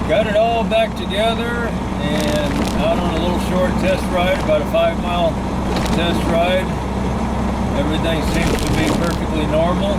Got it all back together and out on a little short test ride, about a 5-mile test ride. Everything seems to be perfectly normal.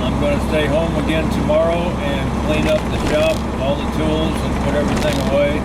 I'm going to stay home again tomorrow and clean up the shop, all the tools, and put everything away.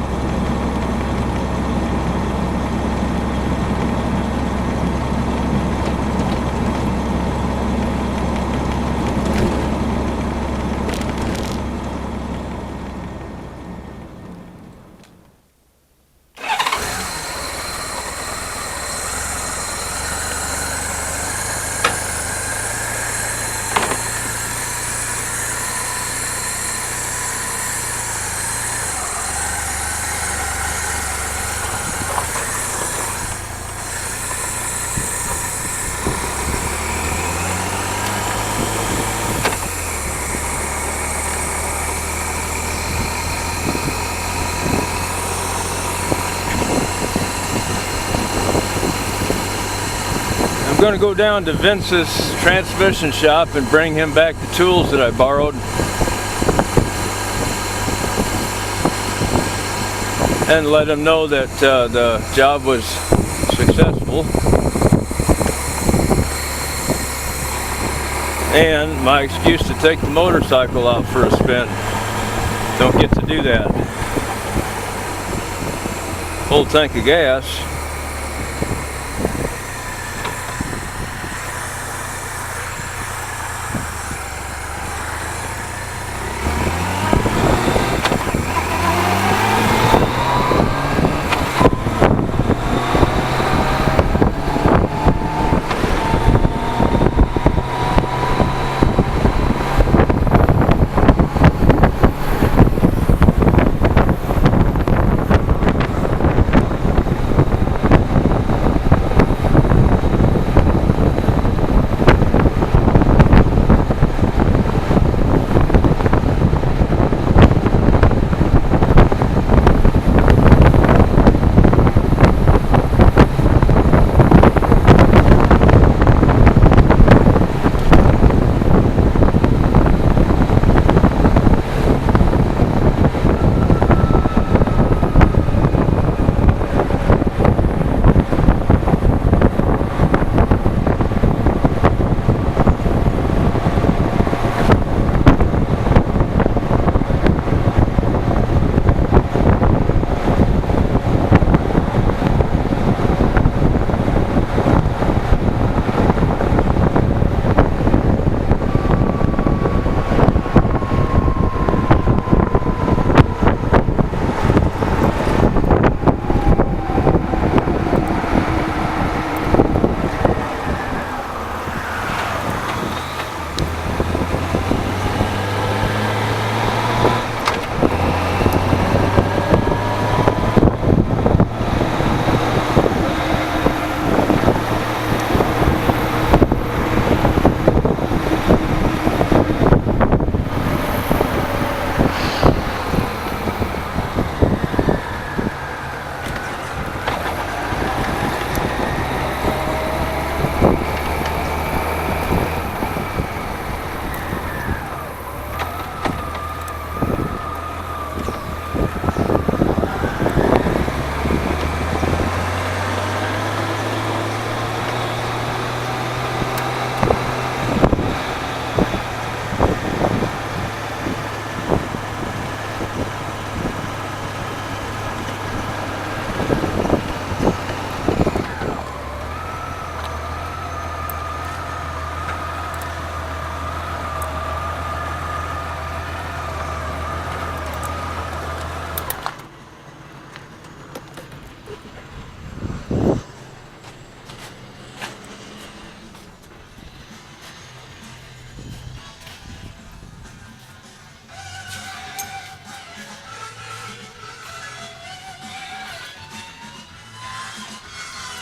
I'm going to go down to Vince's transmission shop and bring him back the tools that I borrowed. And let him know that the job was successful. And my excuse to take the motorcycle out for a spin. Don't get to do that. Full tank of gas.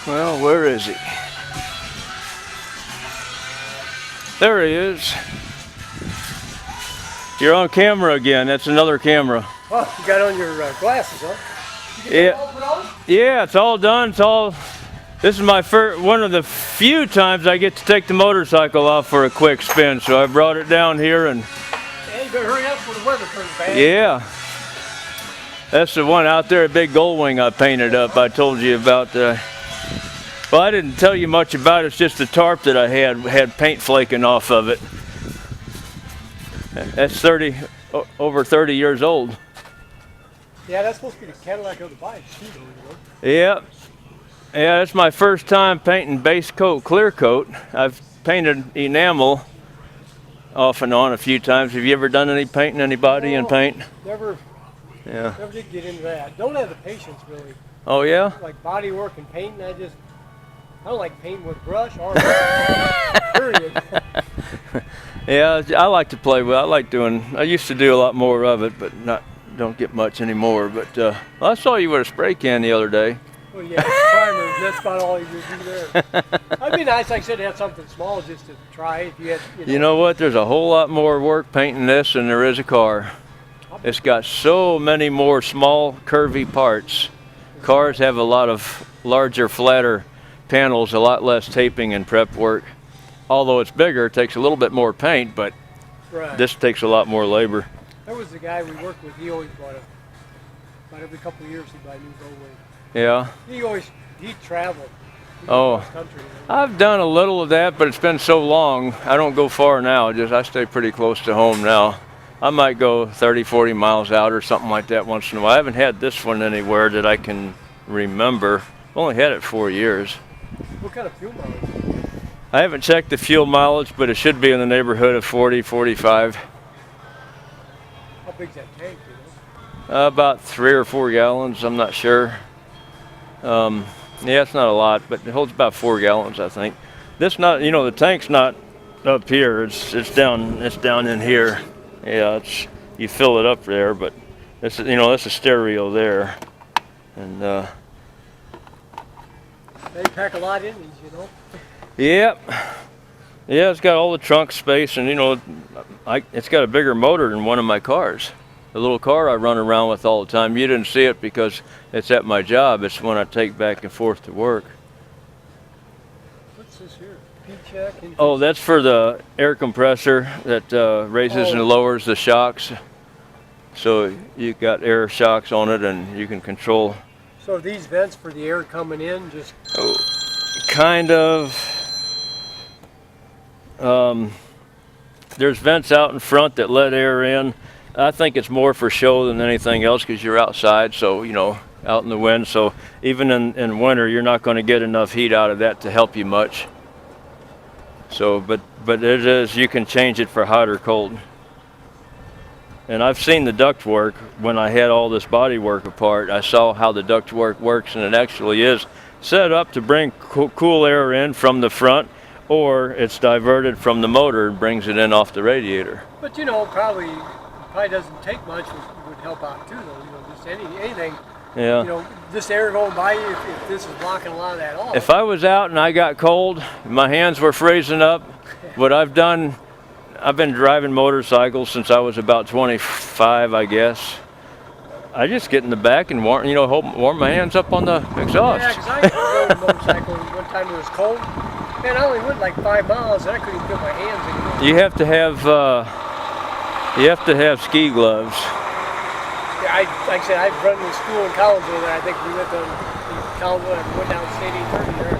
Well, where is he? There he is. You're on camera again. That's another camera. Oh, you got on your glasses, huh? Yeah, it's all done. It's all. This is my first, one of the few times I get to take the motorcycle off for a quick spin. So I brought it down here and. And better hurry up before the weather turns bad. Yeah. That's the one out there, a big Goldwing I painted up. I told you about. Well, I didn't tell you much about it. It's just the tarp that I had paint flaking off of it. That's over 30 years old. Yeah, that's supposed to be the Cadillac of the bike, too, though, you know? Yeah. Yeah, that's my first time painting base coat, clear coat. I've painted enamel off and on a few times. Have you ever done any painting, anybody in paint? Never. Yeah. Never did get into that. Don't have the patience, really. Oh, yeah? Like body work and painting, I don't like painting with brush or period. Yeah, I like to play with. I used to do a lot more of it, but don't get much anymore. But I saw you with a spray can the other day. Well, yeah, primer. That's about all you do there. It'd be nice, like I said, to have something small just to try. If you had, You know what? There's a whole lot more work painting this than there is a car. It's got so many more small, curvy parts. Cars have a lot of larger, flatter panels, a lot less taping and prep work. Although it's bigger, it takes a little bit more paint, but this takes a lot more labor. There was the guy we worked with. He always bought about every couple of years he'd buy a new Goldwing. Yeah. He'd travel. Oh, I've done a little of that, but it's been so long. I don't go far now. I stay pretty close to home now. I might go 30, 40 miles out or something like that once in a while. I haven't had this one anywhere that I can remember. I've only had it 4 years. What kind of fuel mileage? I haven't checked the fuel mileage, but it should be in the neighborhood of 40, 45. How big's that tank, you know? About 3 or 4 gallons, I'm not sure. Yeah, it's not a lot, but it holds about 4 gallons, I think. The tank's not up here. It's down in here. Yeah, you fill it up there, but that's a stereo there, and they pack a lot in these, you know. Yep. Yeah, it's got all the trunk space, and it's got a bigger motor than one of my cars. The little car I run around with all the time. You didn't see it because it's at my job. It's when I take back and forth to work. What's this here? P-check? Oh, that's for the air compressor that raises and lowers the shocks. So you got air shocks on it, and you can control. So are these vents for the air coming in? Kind of. There's vents out in front that let air in. I think it's more for show than anything else because you're outside, so out in the wind. So even in winter, you're not going to get enough heat out of that to help you much. So, but it is. You can change it for hot or cold. And I've seen the duct work when I had all this body work apart. I saw how the duct work works, and it actually is set up to bring cool air in from the front, or it's diverted from the motor and brings it in off the radiator. But probably doesn't take much would help out too, though. Just anything. Yeah. This air going by you, if this is blocking a lot of that off. If I was out and I got cold, my hands were freezing up, what I've done, I've been driving motorcycles since I was about 25, I guess. I just get in the back and warm my hands up on the exhaust. Yeah, because I rode a motorcycle one time it was cold. Man, I only went like 5 miles and I couldn't even feel my hands anymore. You have to have ski gloves. Yeah, like I said, I've run to school in Collinsville there. I think we went to Collinsville and went down State 830 there.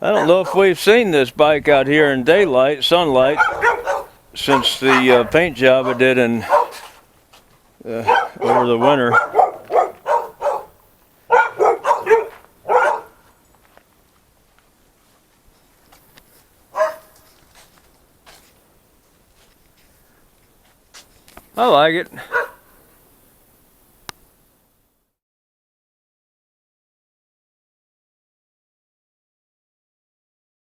I don't know if we've seen this bike out here in daylight, sunlight, since the paint job I did in over the winter. I like it.